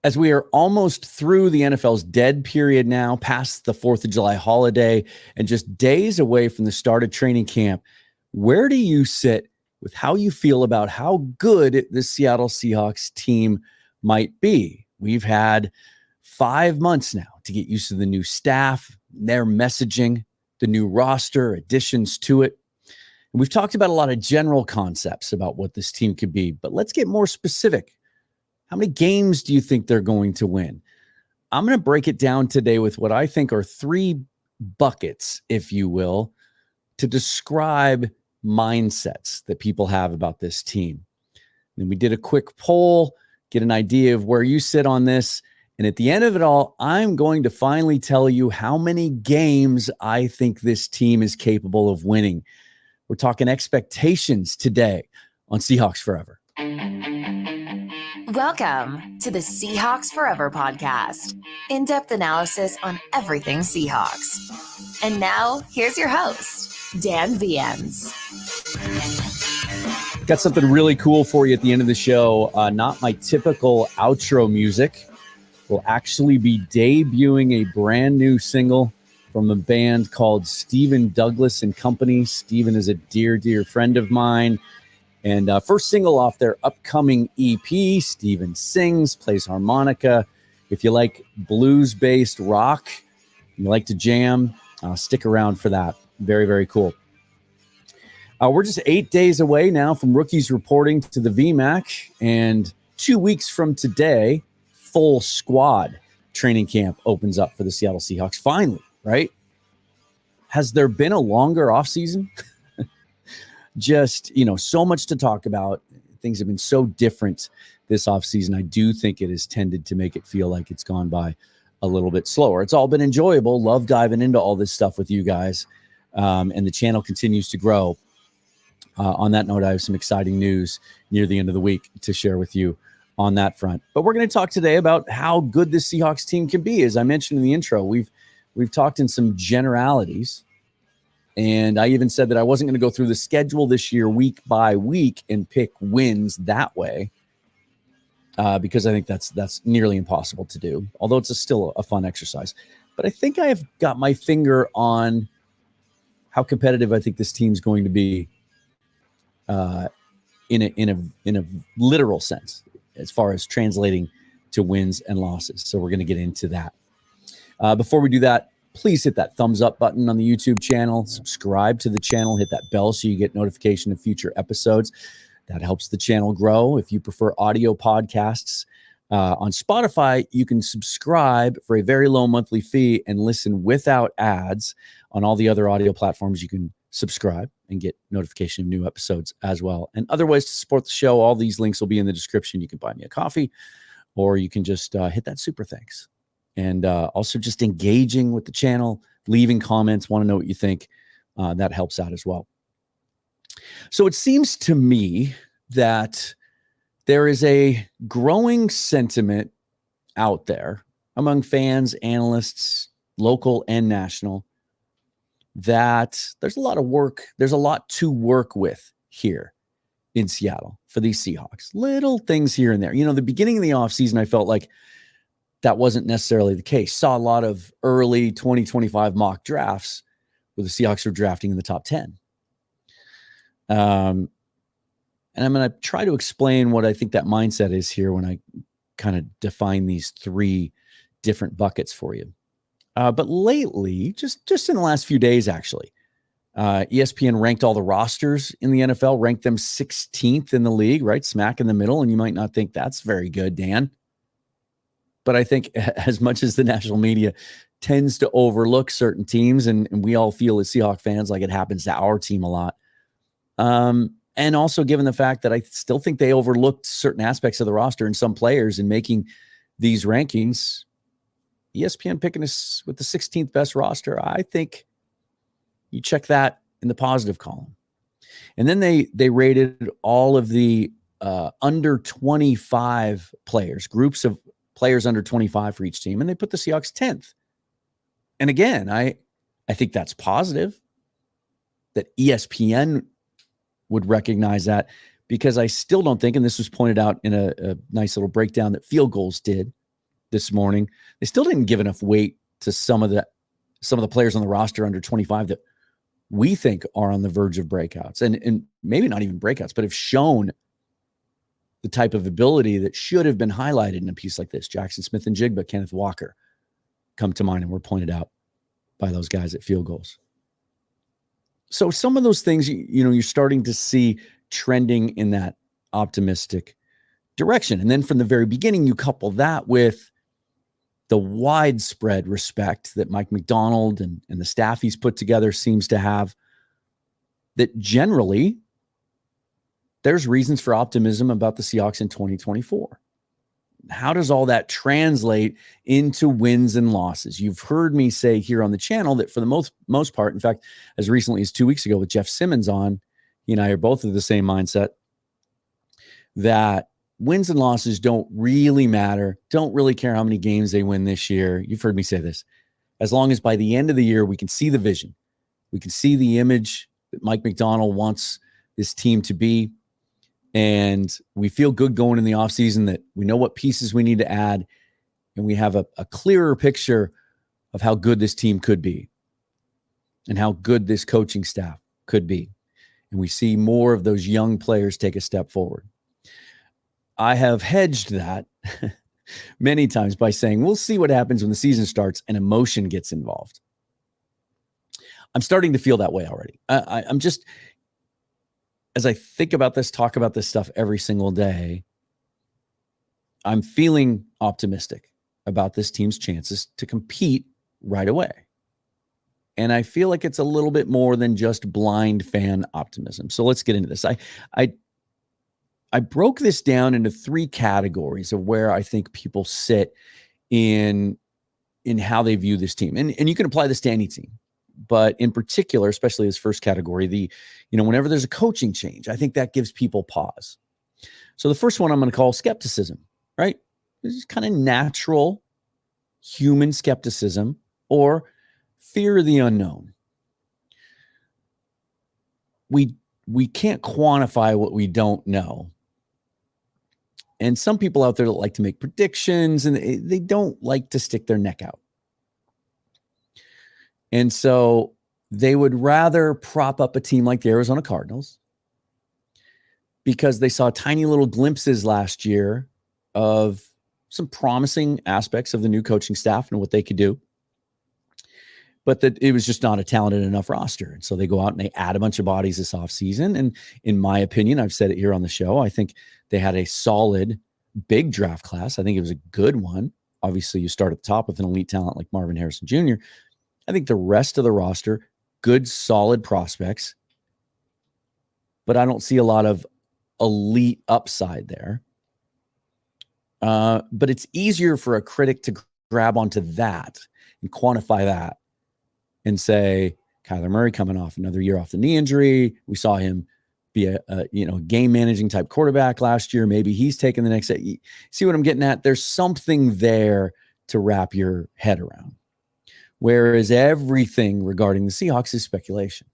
As we are almost through the NFL's dead period now, past the 4th of July holiday, and just days away from the start of training camp, where do you sit with how you feel about how good the Seattle Seahawks team might be? We've had 5 months now to get used to the new staff, their messaging, the new roster, additions to it. And we've talked about a lot of general concepts about what this team could be, but let's get more specific. How many games do you think they're going to win? I'm going to break it down today with what I think are 3 buckets, if you will, to describe mindsets that people have about this team. And we did a quick poll, get an idea of where you sit on this. And at the end of it all, I'm going to finally tell you how many games I think this team is capable of winning. We're talking expectations today on Seahawks Forever. Welcome to the Seahawks Forever podcast. In-depth analysis on everything Seahawks. And now, here's your host, Dan Viens. Got something really cool for you at the end of the show. Not my typical outro music. We'll actually be debuting a brand new single from a band called Stephen Douglas and Company. Stephen is a dear, dear friend of mine. And first single off their upcoming EP, Stephen sings, plays harmonica. If you like blues-based rock, you like to jam, stick around for that. Very, very cool. We're just 8 days away now from rookies reporting to the VMAC. And 2 weeks from today, full squad training camp opens up for the Seattle Seahawks. Finally, right? Has there been a longer offseason? Just, so much to talk about. Things have been so different this offseason. I do think it has tended to make it feel like it's gone by a little bit slower. It's all been enjoyable. Love diving into all this stuff with you guys. And the channel continues to grow. On that note, I have some exciting news near the end of the week to share with you on that front. But we're going to talk today about how good the Seahawks team can be. As I mentioned in the intro, we've talked in some generalities. And I even said that I wasn't going to go through the schedule this year week by week and pick wins that way because I think that's nearly impossible to do, although it's still a fun exercise. But I think I have got my finger on how competitive I think this team's going to be in a literal sense as far as translating to wins and losses. So we're going to get into that. Before we do that, please hit that thumbs up button on the YouTube channel, subscribe to the channel, hit that bell so you get notification of future episodes. That helps the channel grow. If you prefer audio podcasts on Spotify, you can subscribe for a very low monthly fee and listen without ads. On all the other audio platforms, you can subscribe and get notification of new episodes as well. And other ways to support the show, all these links will be in the description. You can buy me a coffee or you can just hit that super thanks. And also just engaging with the channel, leaving comments, want to know what you think. That helps out as well. So it seems to me that there is a growing sentiment out there among fans, analysts, local and national, that there's a lot of work. There's a lot to work with here in Seattle for these Seahawks. Little things here and there. The beginning of the offseason, I felt like that wasn't necessarily the case. Saw a lot of early 2025 mock drafts where the Seahawks were drafting in the top 10. And I'm going to try to explain what I think that mindset is here when I kind of define these 3 different buckets for you. But lately, just in the last few days, actually, ESPN ranked all the rosters in the NFL, ranked them 16th in the league, right? Smack in the middle. And you might not think that's very good, Dan. But I think as much as the national media tends to overlook certain teams, and we all feel as Seahawks fans like it happens to our team a lot, and also given the fact that I still think they overlooked certain aspects of the roster and some players in making these rankings, ESPN picking us with the 16th best roster, I think you check that in the positive column. And then they rated all of the under 25 players, groups of players under 25 for each team, and they put the Seahawks 10th. And again, I think that's positive that ESPN would recognize that, because I still don't think, and this was pointed out in a nice little breakdown that Field Goals did, this morning, they still didn't give enough weight to some of the players on the roster under 25 that we think are on the verge of breakouts, and maybe not even breakouts, but have shown the type of ability that should have been highlighted in a piece like this. Jackson Smith and Jigba, Kenneth Walker come to mind and were pointed out by those guys at field goals. So some of those things, you're starting to see trending in that optimistic direction. And then from the very beginning, you couple that with the widespread respect that Mike Macdonald and the staff he's put together seems to have, that generally there's reasons for optimism about the Seahawks in 2024. How does all that translate into wins and losses? You've heard me say here on the channel that for the most part, in fact, as recently as 2 weeks ago with Jeff Simmons on, he and I are both of the same mindset, that wins and losses don't really matter. Don't really care how many games they win this year. You've heard me say this. As long as by the end of the year, we can see the vision. We can see the image that Mike Macdonald wants this team to be. And we feel good going in the offseason, that we know what pieces we need to add. And we have a clearer picture of how good this team could be and how good this coaching staff could be. And we see more of those young players take a step forward. I have hedged that many times by saying, we'll see what happens when the season starts and emotion gets involved. I'm starting to feel that way already. I'm just, as I think about this, talk about this stuff every single day, I'm feeling optimistic about this team's chances to compete right away. And I feel like it's a little bit more than just blind fan optimism. So let's get into this. I broke this down into 3 categories of where I think people sit in how they view this team. And you can apply this to any team, but in particular, especially this first category, whenever there's a coaching change, I think that gives people pause. So the first one I'm going to call skepticism, right? This is kind of natural human skepticism or fear of the unknown. We can't quantify what we don't know. And some people out there that like to make predictions, and they don't like to stick their neck out. And so they would rather prop up a team like the Arizona Cardinals because they saw tiny little glimpses last year of some promising aspects of the new coaching staff and what they could do, but that it was just not a talented enough roster. And so they go out and they add a bunch of bodies this offseason. And in my opinion, I've said it here on the show, I think they had a solid big draft class. I think it was a good one. Obviously, you start at the top with an elite talent like Marvin Harrison Jr. I think the rest of the roster, good, solid prospects, but I don't see a lot of elite upside there. But it's easier for a critic to grab onto that and quantify that and say, Kyler Murray coming off another year off the knee injury. We saw him be a game managing type quarterback last year. Maybe he's taking the next step. See what I'm getting at? There's something there to wrap your head around. Whereas everything regarding the Seahawks is speculation.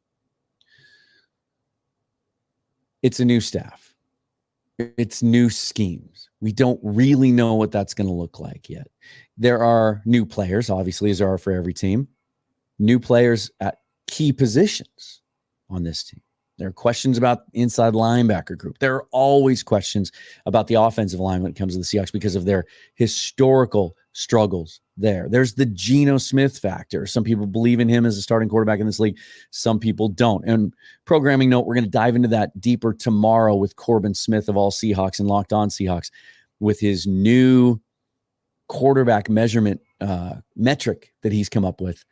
It's a new staff. It's new schemes. We don't really know what that's going to look like yet. There are new players, obviously, as there are for every team. New players at key positions on this team. There are questions about inside linebacker group. There are always questions about the offensive line when it comes to the Seahawks because of their historical struggles there. There's the Geno Smith factor. Some people believe in him as a starting quarterback in this league. Some people don't. And programming note, we're going to dive into that deeper tomorrow with Corbin Smith of All Seahawks and Locked On Seahawks with his new quarterback measurement metric that he's come up with,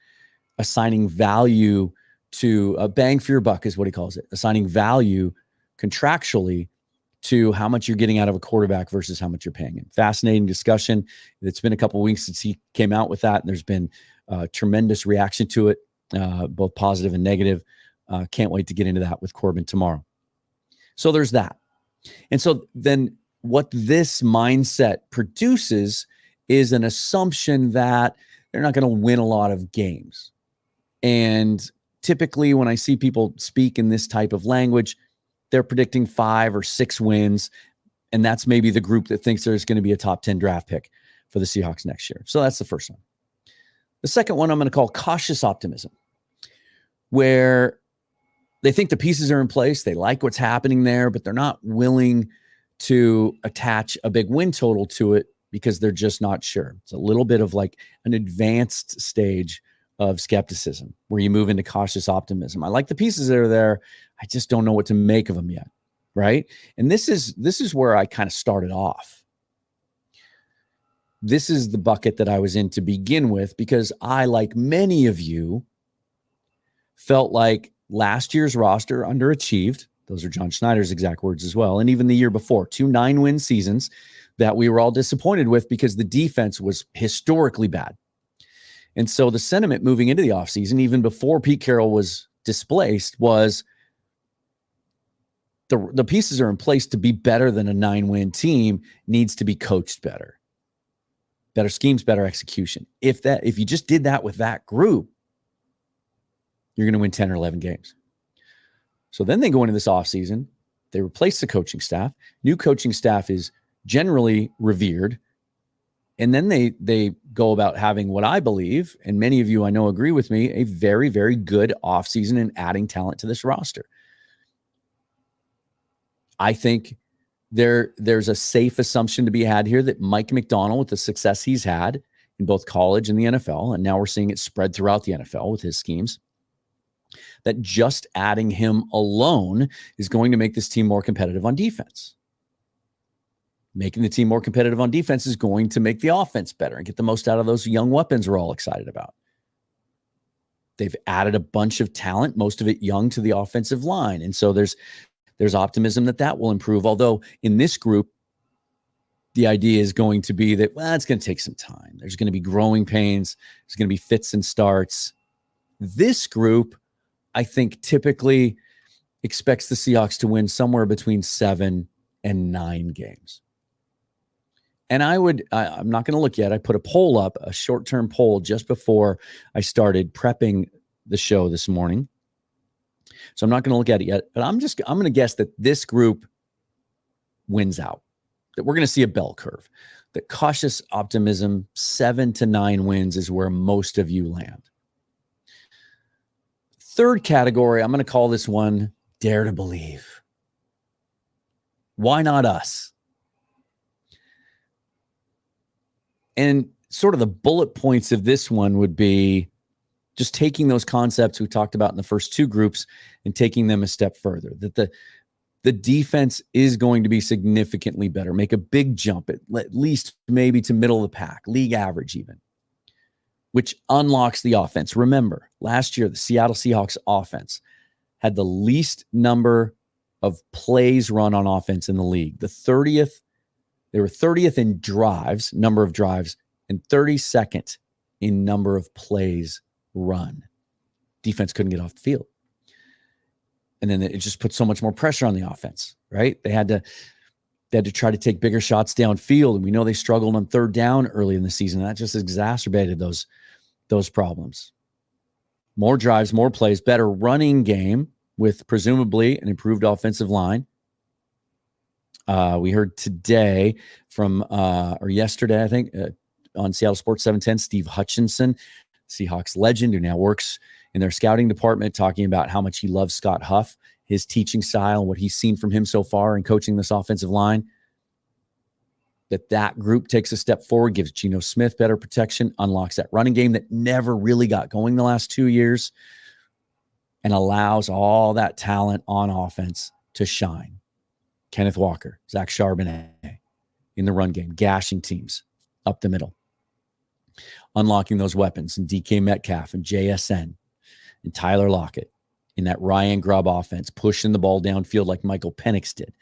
assigning value to a bang for your buck is what he calls it, assigning value contractually to how much you're getting out of a quarterback versus how much you're paying him. Fascinating discussion. It's been a couple of weeks since he came out with that, and there's been tremendous reaction to it, both positive and negative. Can't wait to get into that with Corbin tomorrow. So there's that. And so then what this mindset produces is an assumption that they're not going to win a lot of games. And typically when I see people speak in this type of language, they're predicting 5 or 6 wins. And that's maybe the group that thinks there's going to be a top 10 draft pick for the Seahawks next year. So that's the first one. The second one I'm going to call cautious optimism, where they think the pieces are in place. They like what's happening there, but they're not willing to attach a big win total to it because they're just not sure. It's a little bit of like an advanced stage of skepticism where you move into cautious optimism. I like the pieces that are there. I just don't know what to make of them yet. Right. And this is where I kind of started off. This is the bucket that I was in to begin with, because I, like many of you, felt like last year's roster underachieved. Those are John Schneider's exact words as well. And even the year before, 2 9-win seasons that we were all disappointed with because the defense was historically bad. And so the sentiment moving into the offseason, even before Pete Carroll was displaced, was the pieces are in place to be better than a 9-win team, needs to be coached better. Better schemes, better execution. If you just did that with that group, you're going to win 10 or 11 games. So then they go into this offseason, they replace the coaching staff. New coaching staff is generally revered. And then they go about having what I believe, and many of you I know agree with me, a very, very good offseason in adding talent to this roster. I think there's a safe assumption to be had here that Mike Macdonald, with the success he's had in both college and the NFL, and now we're seeing it spread throughout the NFL with his schemes, that just adding him alone is going to make this team more competitive on defense. Making the team more competitive on defense is going to make the offense better and get the most out of those young weapons we're all excited about. They've added a bunch of talent, most of it young, to the offensive line. And so there's optimism that will improve. Although in this group, the idea is going to be that, well, it's going to take some time. There's going to be growing pains. There's going to be fits and starts. This group, I think, typically expects the Seahawks to win somewhere between 7 and 9 games. And I'm not going to look yet. I put a poll up, a short-term poll, just before I started prepping the show this morning. So I'm not going to look at it yet, but I'm going to guess that this group wins out, that we're going to see a bell curve, that cautious optimism, 7 to 9 wins is where most of you land. Third category, I'm going to call this one dare to believe. Why not us? And sort of the bullet points of this one would be just taking those concepts we talked about in the first 2 groups and taking them a step further, that the defense is going to be significantly better, make a big jump, at least maybe to middle of the pack, league average even, which unlocks the offense. Remember, last year, the Seattle Seahawks offense had the least number of plays run on offense in the league. They were 30th in drives, number of drives, and 32nd in number of plays run. Defense couldn't get off the field. And then it just put so much more pressure on the offense, right? They had to try to take bigger shots downfield, and we know they struggled on 3rd down early in the season. That just exacerbated those problems. More drives, more plays, better running game with presumably an improved offensive line. We heard today or yesterday, I think, on Seattle Sports 710, Steve Hutchinson, Seahawks legend who now works in their scouting department, talking about how much he loves Scott Huff, his teaching style, and what he's seen from him so far in coaching this offensive line. That group takes a step forward, gives Geno Smith better protection, unlocks that running game that never really got going the last 2 years, and allows all that talent on offense to shine. Kenneth Walker, Zach Charbonnet in the run game, gashing teams up the middle, unlocking those weapons, and DK Metcalf and JSN and Tyler Lockett in that Ryan Grubb offense, pushing the ball downfield like Michael Penix did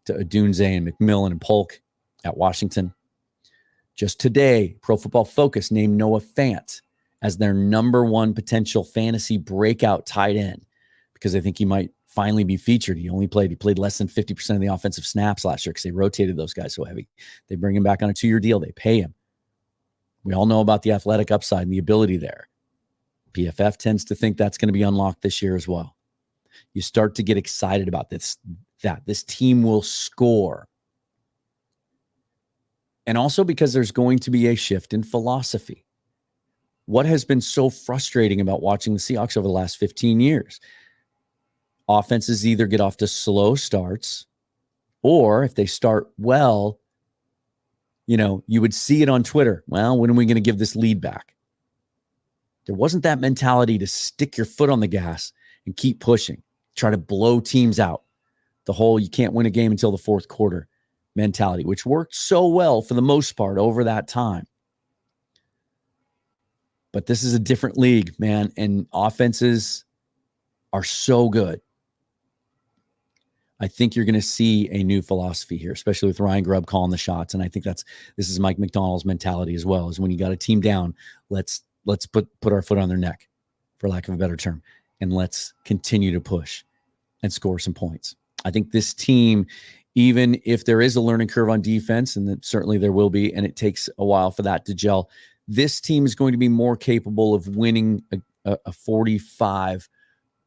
to Odunze and McMillan and Polk at Washington. Just today, Pro Football Focus named Noah Fant as their number 1 potential fantasy breakout tight end because I think he might finally be featured. He played less than 50% of the offensive snaps last year because they rotated those guys so heavy. They bring him back on a 2-year deal. They pay him. We all know about the athletic upside and the ability there. PFF tends to think that's going to be unlocked this year as well. You start to get excited about this team will score. And also because there's going to be a shift in philosophy. What has been so frustrating about watching the Seahawks over the last 15 years? Offenses either get off to slow starts, or if they start well, you would see it on Twitter. Well, when are we going to give this lead back? There wasn't that mentality to stick your foot on the gas and keep pushing, try to blow teams out. The whole you can't win a game until the fourth quarter mentality, which worked so well for the most part over that time. But this is a different league, man, and offenses are so good. I think you're going to see a new philosophy here, especially with Ryan Grubb calling the shots. And I think this is Mike McDonald's mentality as well, is when you got a team down, let's put our foot on their neck, for lack of a better term, and let's continue to push and score some points. I think this team, even if there is a learning curve on defense, and certainly there will be, and it takes a while for that to gel, this team is going to be more capable of winning a 45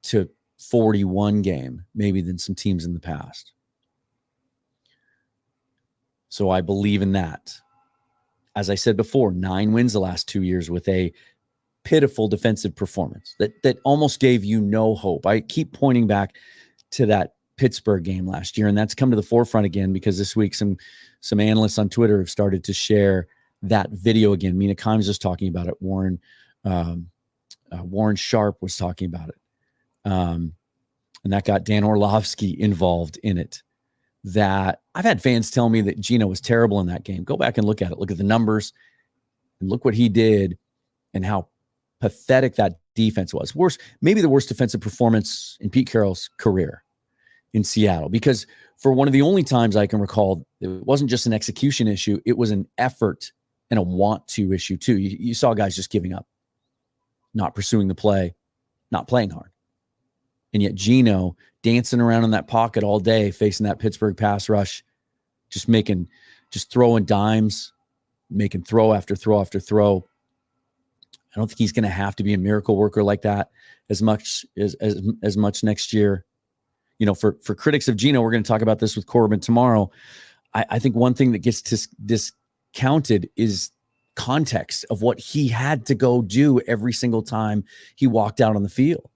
to 41 game, maybe, than some teams in the past. So I believe in that. As I said before, 9 wins the last 2 years with a pitiful defensive performance that almost gave you no hope. I keep pointing back to that Pittsburgh game last year, and that's come to the forefront again because this week some analysts on Twitter have started to share that video again. Mina Kimes was talking about it. Warren Sharp was talking about it. And that got Dan Orlovsky involved in it. That I've had fans tell me that Geno was terrible in that game. Go back and look at it. Look at the numbers and look what he did and how pathetic that defense was. Maybe the worst defensive performance in Pete Carroll's career in Seattle, because for one of the only times I can recall, it wasn't just an execution issue. It was an effort and a want to issue too. You saw guys just giving up, not pursuing the play, not playing hard. And yet Geno dancing around in that pocket all day, facing that Pittsburgh pass rush, just throwing dimes, making throw after throw after throw. I don't think he's going to have to be a miracle worker like that as much next year. For critics of Geno, we're going to talk about this with Corbin tomorrow. I think one thing that gets discounted is context of what he had to go do every single time he walked out on the field.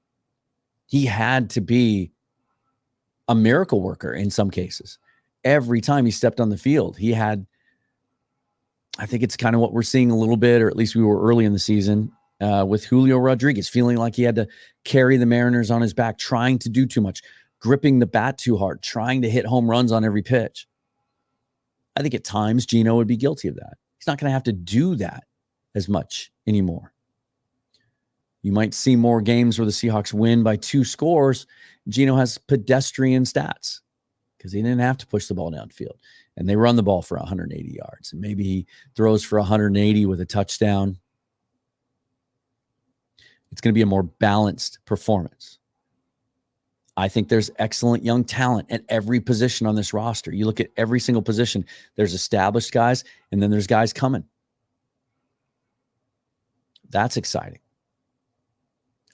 He had to be a miracle worker in some cases. Every time he stepped on the field, I think it's kind of what we're seeing a little bit, or at least we were early in the season with Julio Rodriguez, feeling like he had to carry the Mariners on his back, trying to do too much, gripping the bat too hard, trying to hit home runs on every pitch. I think at times Geno would be guilty of that. He's not going to have to do that as much anymore. You might see more games where the Seahawks win by 2 scores. Geno has pedestrian stats because he didn't have to push the ball downfield. And they run the ball for 180 yards. And maybe he throws for 180 with a touchdown. It's going to be a more balanced performance. I think there's excellent young talent at every position on this roster. You look at every single position, there's established guys, and then there's guys coming. That's exciting.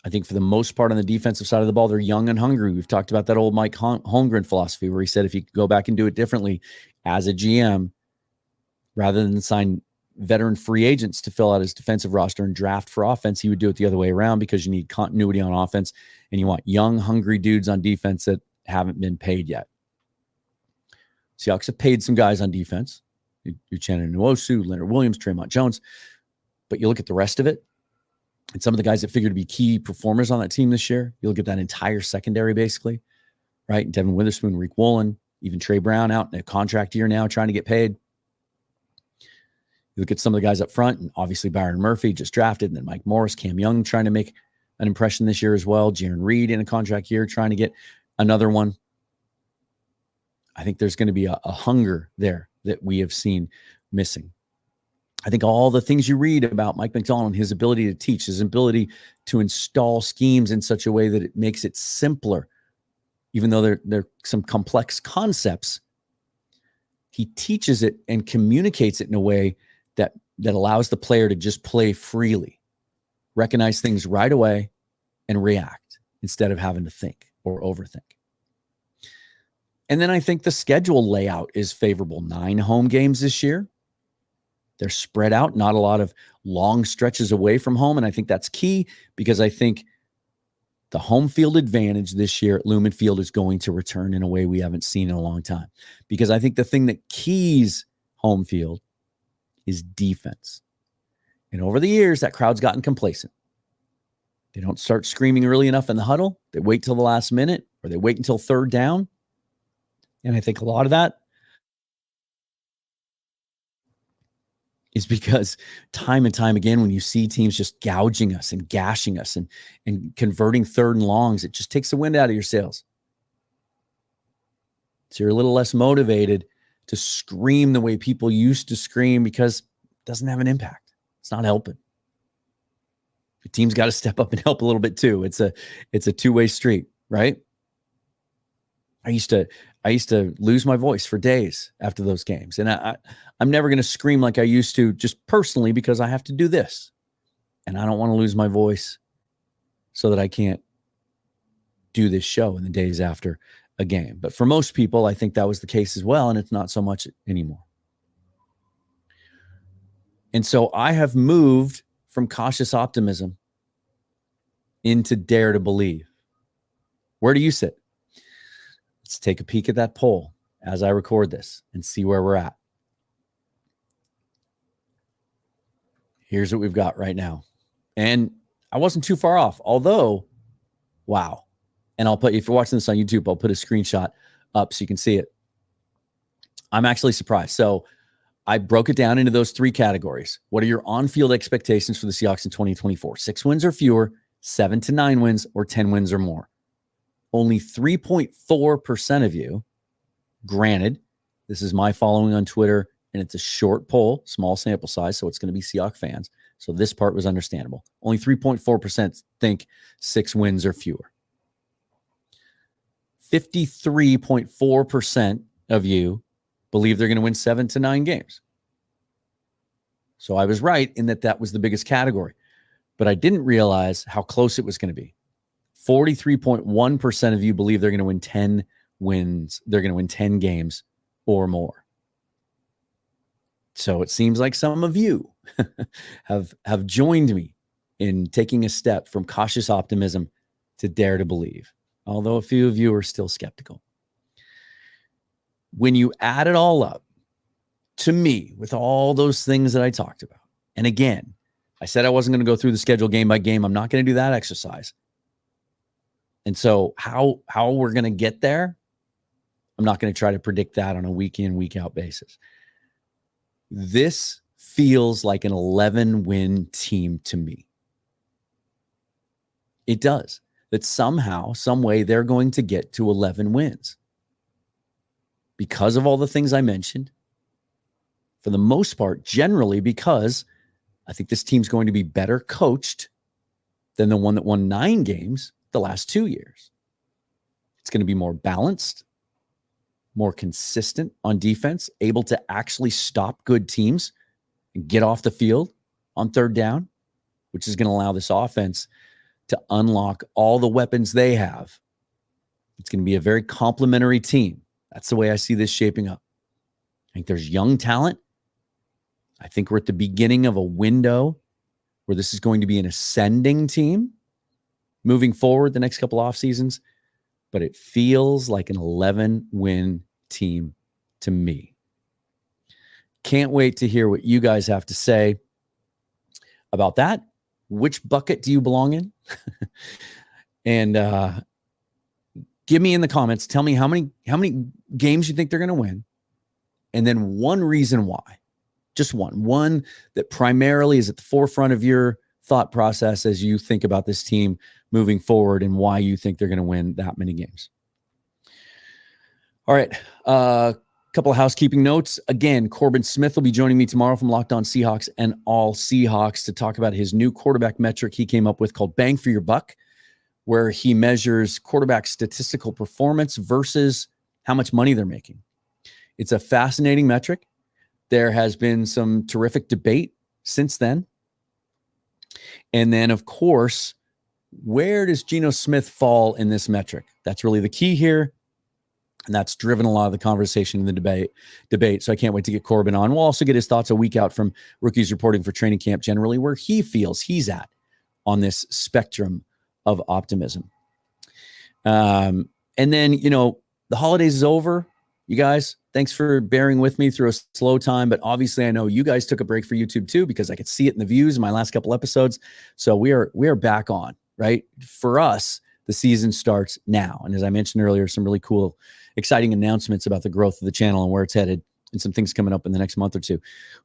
I think for the most part on the defensive side of the ball, they're young and hungry. We've talked about that old Mike Holmgren philosophy where he said if he could go back and do it differently as a GM, rather than sign veteran free agents to fill out his defensive roster and draft for offense, he would do it the other way around because you need continuity on offense and you want young, hungry dudes on defense that haven't been paid yet. Seahawks have paid some guys on defense. Uchenna Nwosu, Leonard Williams, Tremont Jones. But you look at the rest of it, and some of the guys that figure to be key performers on that team this year, you look at that entire secondary basically, right? Devin Witherspoon, Reek Woolen, even Trey Brown out in a contract year now trying to get paid. You look at some of the guys up front, and obviously Byron Murphy just drafted, and then Mike Morris, Cam Young trying to make an impression this year as well. Jaron Reed in a contract year trying to get another one. I think there's going to be a hunger there that we have seen missing. I think all the things you read about Mike McDonald, his ability to teach, his ability to install schemes in such a way that it makes it simpler, even though there are some complex concepts, he teaches it and communicates it in a way that allows the player to just play freely, recognize things right away, and react instead of having to think or overthink. And then I think the schedule layout is favorable. 9 home games this year. They're spread out, not a lot of long stretches away from home. And I think that's key because I think the home field advantage this year at Lumen Field is going to return in a way we haven't seen in a long time. Because I think the thing that keys home field is defense. And over the years, that crowd's gotten complacent. They don't start screaming early enough in the huddle. They wait till the last minute, or they wait until third down. And I think a lot of that is because time and time again, when you see teams just gouging us and gashing us and converting third and longs, it just takes the wind out of your sails. So you're a little less motivated to scream the way people used to scream because it doesn't have an impact. It's not helping. The team's got to step up and help a little bit too. It's a two-way street, right? I used to lose my voice for days after those games. And I'm never going to scream like I used to just personally because I have to do this. And I don't want to lose my voice so that I can't do this show in the days after a game. But for most people, I think that was the case as well. And it's not so much anymore. And so I have moved from cautious optimism into dare to believe. Where do you sit? Let's take a peek at that poll as I record this and see where we're at. Here's what we've got right now. And I wasn't too far off, although, wow. And I'll put, if you're watching this on YouTube, I'll put a screenshot up so you can see it. I'm actually surprised. So I broke it down into those three categories. What are your on-field expectations for the Seahawks in 2024? 6 wins or fewer, 7 to 9 wins, or 10 wins or more. Only 3.4% of you, granted, this is my following on Twitter, and it's a short poll, small sample size, so it's going to be Seahawks fans. So this part was understandable. Only 3.4% think 6 wins or fewer. 53.4% of you believe they're going to win 7 to 9 games. So I was right in that was the biggest category. But I didn't realize how close it was going to be. 43.1% of you believe they're going to win 10 wins. They're going to win 10 games or more. So it seems like some of you have joined me in taking a step from cautious optimism to dare to believe, although a few of you are still skeptical. When you add it all up, to me, with all those things that I talked about, and again, I said I wasn't going to go through the schedule game by game. I'm not going to do that exercise. And so how we're going to get there, I'm not going to try to predict that on a week in, week out basis. This feels like an 11-win team to me. It does. That somehow, some way, they're going to get to 11 wins. Because of all the things I mentioned, for the most part, generally because I think this team's going to be better coached than the one that won 9 games the last 2 years. It's going to be more balanced, more consistent on defense, able to actually stop good teams and get off the field on third down, which is going to allow this offense to unlock all the weapons they have. It's going to be a very complementary team. That's the way I see this shaping up. I think there's young talent. I think we're at the beginning of a window where this is going to be an ascending team moving forward the next couple off seasons, but it feels like an 11-win team to me. Can't wait to hear what you guys have to say about that. Which bucket do you belong in? And give me in the comments, tell me how many games you think they're going to win, and then one reason why. Just one that primarily is at the forefront of your thought process as you think about this team moving forward and why you think they're going to win that many games. All right. A couple of housekeeping notes. Again, Corbin Smith will be joining me tomorrow from Locked On Seahawks and All Seahawks to talk about his new quarterback metric he came up with called Bang for Your Buck, where he measures quarterback statistical performance versus how much money they're making. It's a fascinating metric. There has been some terrific debate since then. And then, of course, where does Geno Smith fall in this metric? That's really the key here. And that's driven a lot of the conversation in the debate. So I can't wait to get Corbin on. We'll also get his thoughts a week out from Rookies Reporting for Training Camp generally, where he feels he's at on this spectrum of optimism. And then, the holidays is over. You guys, thanks for bearing with me through a slow time. But obviously, I know you guys took a break for YouTube too, because I could see it in the views in my last couple episodes. So we are back on, right? For us, the season starts now. And as I mentioned earlier, some really cool, exciting announcements about the growth of the channel and where it's headed, and some things coming up in the next month or two.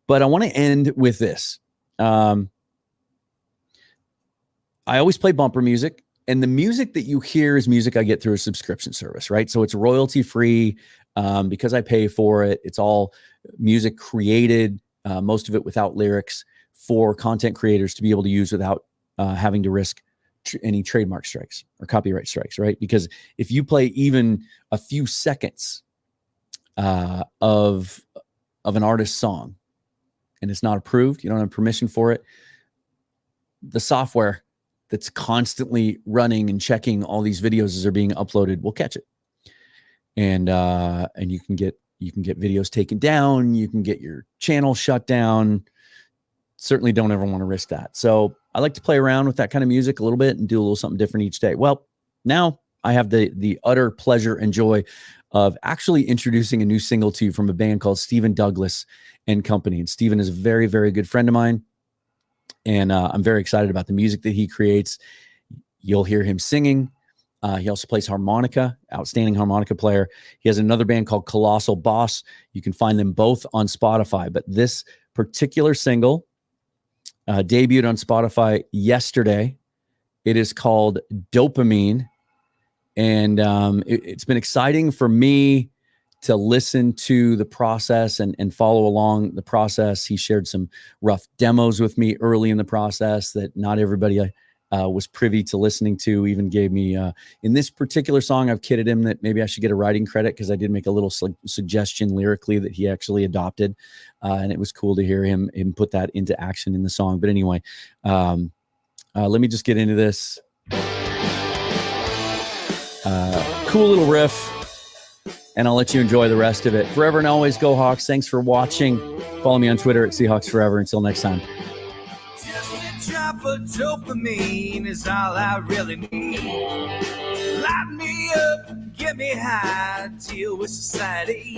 But I want to end with this. I always play bumper music. And the music that you hear is music I get through a subscription service, right? So it's royalty free because I pay for it. It's all music created, most of it without lyrics, for content creators to be able to use without having to risk any trademark strikes or copyright strikes, right? Because if you play even a few seconds of an artist's song and it's not approved, you don't have permission for it, the software that's constantly running and checking all these videos as they're being uploaded will catch it. And you can get videos taken down, you can get your channel shut down. Certainly don't ever want to risk that. So I like to play around with that kind of music a little bit and do a little something different each day. Well, now I have the utter pleasure and joy of actually introducing a new single to you from a band called Stephen Douglas and Company. And Stephen is a very, very good friend of mine. And I'm very excited about the music that he creates. You'll hear him singing. He also plays harmonica, outstanding harmonica player. He has another band called Colossal Boss. You can find them both on Spotify. But this particular single debuted on Spotify yesterday. It is called Dopamine. And it's been exciting for me to listen to the process and follow along the process. He shared some rough demos with me early in the process that not everybody was privy to listening to. Even gave me, in this particular song, I've kidded him that maybe I should get a writing credit because I did make a little suggestion lyrically that he actually adopted. And it was cool to hear him put that into action in the song. But anyway, let me just get into this. Cool little riff. And I'll let you enjoy the rest of it. Forever and always, go Hawks. Thanks for watching. Follow me on Twitter at Seahawks Forever. Until next time. Just a drop of dopamine is all I really need. Light me up, get me high, deal with society.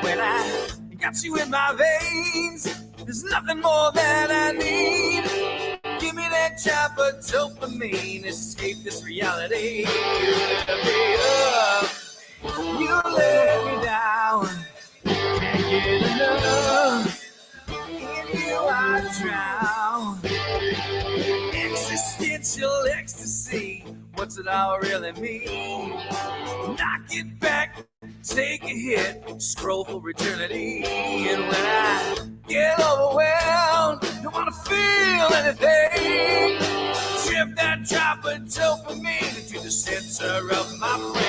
When I got you in my veins, there's nothing more that I need. Give me that drop of dopamine, escape this reality. Lift me up. You let me down, can't get enough. In you I drown. Existential ecstasy, what's it all really mean? Knock it back, take a hit, scroll for eternity. And when I get overwhelmed, don't wanna feel anything. Trip that drop of dopamine into the center of my brain.